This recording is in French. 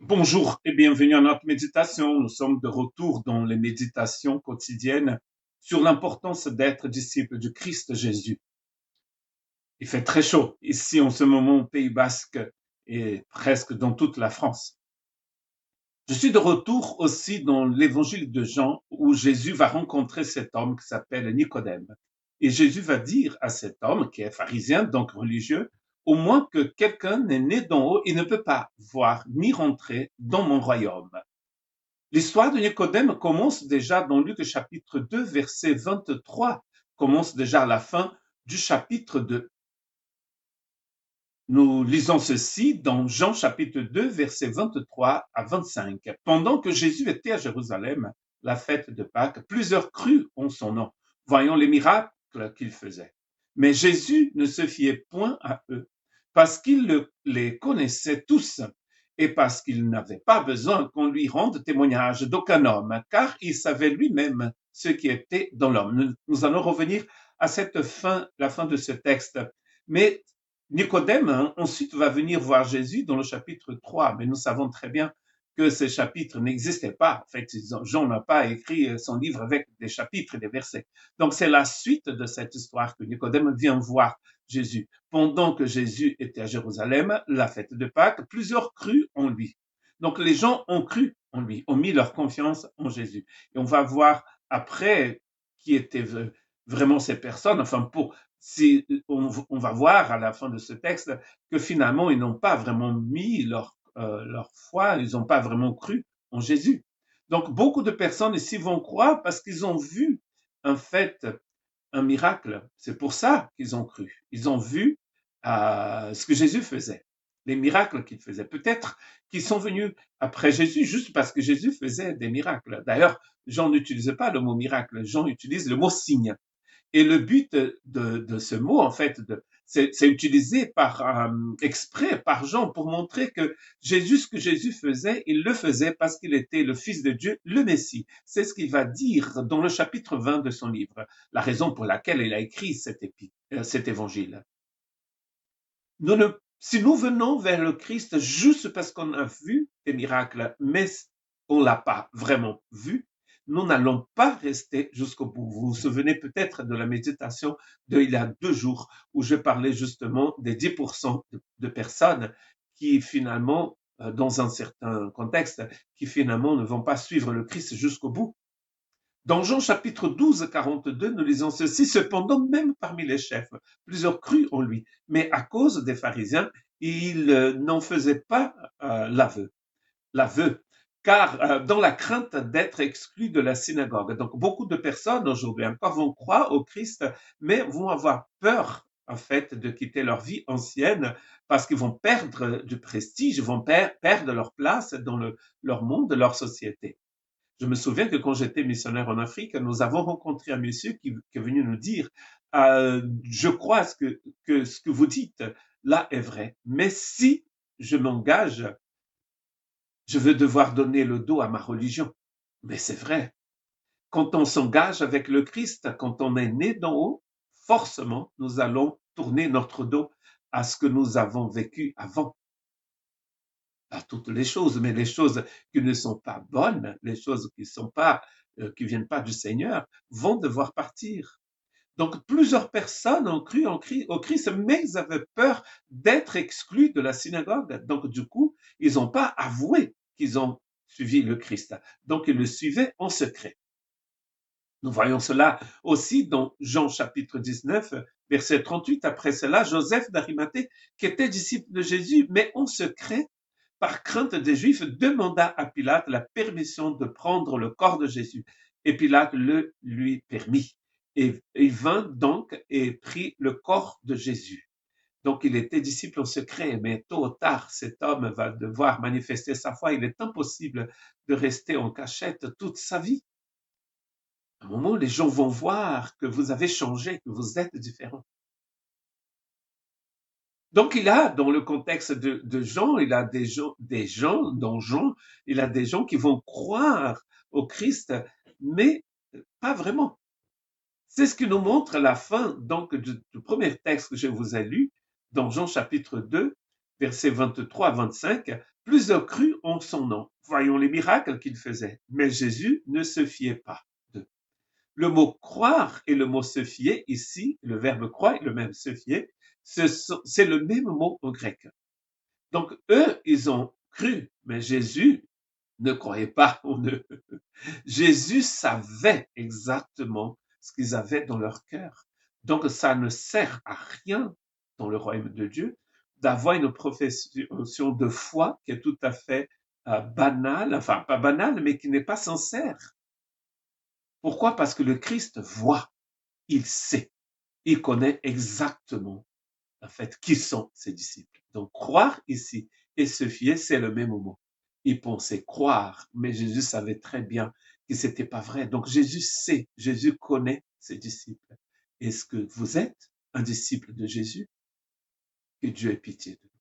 Bonjour et bienvenue à notre méditation. Nous sommes de retour dans les méditations quotidiennes sur l'importance d'être disciple du Christ Jésus. Il fait très chaud ici en ce moment au Pays Basque et presque dans toute la France. Je suis de retour aussi dans l'évangile de Jean où Jésus va rencontrer cet homme qui s'appelle Nicodème. Et Jésus va dire à cet homme qui est pharisien, donc religieux, au moins que quelqu'un n'est né d'en haut, il ne peut pas voir ni rentrer dans mon royaume. L'histoire de Nicodème commence déjà dans Luc chapitre 2, verset 23, commence déjà à la fin du chapitre 2. Nous lisons ceci dans Jean chapitre 2, verset 23 à 25. Pendant que Jésus était à Jérusalem, la fête de Pâques, plusieurs crurent en son nom, voyant les miracles qu'il faisait. Mais Jésus ne se fiait point à eux, parce qu'il les connaissait tous et parce qu'il n'avait pas besoin qu'on lui rende témoignage d'aucun homme, car il savait lui-même ce qui était dans l'homme. Nous allons revenir à la fin de ce texte. Mais Nicodème, ensuite, va venir voir Jésus dans le chapitre 3, mais nous savons très bien que ces chapitres n'existaient pas. En fait, Jean n'a pas écrit son livre avec des chapitres et des versets. Donc, c'est la suite de cette histoire que Nicodème vient voir Jésus. Pendant que Jésus était à Jérusalem, la fête de Pâques, plusieurs crurent en lui. Donc, les gens ont cru en lui, ont mis leur confiance en Jésus. Et on va voir après qui étaient vraiment ces personnes, enfin, si on va voir à la fin de ce texte que finalement, ils n'ont pas vraiment mis leur foi, ils n'ont pas vraiment cru en Jésus. Donc, beaucoup de personnes ici vont croire parce qu'ils ont vu, en fait, un miracle. C'est pour ça qu'ils ont cru. Ils ont vu ce que Jésus faisait, les miracles qu'il faisait. Peut-être qu'ils sont venus après Jésus juste parce que Jésus faisait des miracles. D'ailleurs, Jean n'utilise pas le mot miracle, Jean utilise le mot signe. Et le but de ce mot, en fait, c'est utilisé exprès par Jean pour montrer que ce que Jésus faisait, il le faisait parce qu'il était le Fils de Dieu, le Messie. C'est ce qu'il va dire dans le chapitre 20 de son livre, la raison pour laquelle il a écrit cet évangile. Si nous venons vers le Christ juste parce qu'on a vu des miracles, mais on ne l'a pas vraiment vu, nous n'allons pas rester jusqu'au bout. Vous vous souvenez peut-être de la méditation d'il y a 2 jours où je parlais justement des 10% de personnes qui finalement, dans un certain contexte, qui finalement ne vont pas suivre le Christ jusqu'au bout. Dans Jean chapitre 12, 42, nous lisons ceci, cependant, même parmi les chefs, plusieurs crurent en lui, mais à cause des pharisiens, ils n'en faisaient pas l'aveu, car dans la crainte d'être exclus de la synagogue. Donc, beaucoup de personnes aujourd'hui encore vont croire au Christ, mais vont avoir peur, en fait, de quitter leur vie ancienne parce qu'ils vont perdre du prestige, vont perdre leur place dans leur monde, leur société. Je me souviens que quand j'étais missionnaire en Afrique, nous avons rencontré un monsieur qui est venu nous dire, je crois que ce que vous dites là est vrai, mais si je m'engage, je vais devoir donner le dos à ma religion. Mais c'est vrai. Quand on s'engage avec le Christ, quand on est né d'en haut, forcément, nous allons tourner notre dos à ce que nous avons vécu avant. Pas toutes les choses, mais les choses qui ne sont pas bonnes, les choses qui viennent pas du Seigneur, vont devoir partir. Donc, plusieurs personnes ont cru au Christ, mais ils avaient peur d'être exclus de la synagogue. Donc, du coup, ils n'ont pas avoué qu'ils ont suivi le Christ. Donc, ils le suivaient en secret. Nous voyons cela aussi dans Jean chapitre 19, verset 38. Après cela, Joseph d'Arimathée, qui était disciple de Jésus, mais en secret, par crainte des Juifs, demanda à Pilate la permission de prendre le corps de Jésus. Et Pilate le lui permit. Et il vint donc et prit le corps de Jésus. Donc il était disciple en secret, mais tôt ou tard, cet homme va devoir manifester sa foi. Il est impossible de rester en cachette toute sa vie. À un moment, les gens vont voir que vous avez changé, que vous êtes différent. Donc, il a, dans le contexte de Jean, il a dans Jean, il a des gens qui vont croire au Christ, mais pas vraiment. C'est ce qui nous montre la fin, donc, du premier texte que je vous ai lu, dans Jean chapitre 2, versets 23 à 25, plusieurs crurent en son nom, voyant les miracles qu'il faisait. Mais Jésus ne se fiait pas d'eux. Le mot croire et le mot se fier, ici, le verbe croire et le même se fier, c'est le même mot au grec. Donc, eux, ils ont cru, mais Jésus ne croyait pas en eux. Jésus savait exactement ce qu'ils avaient dans leur cœur. Donc, ça ne sert à rien dans le royaume de Dieu d'avoir une profession de foi qui est tout à fait banale, enfin pas banale, mais qui n'est pas sincère. Pourquoi? Parce que le Christ voit, il sait, il connaît exactement en fait qui sont ses disciples. Donc croire ici et se fier, c'est le même mot. Ils pensaient croire, mais Jésus savait très bien que c'était pas vrai. Donc Jésus sait, Jésus connaît ses disciples. Est-ce que vous êtes un disciple de Jésus? Que Dieu ait pitié de vous.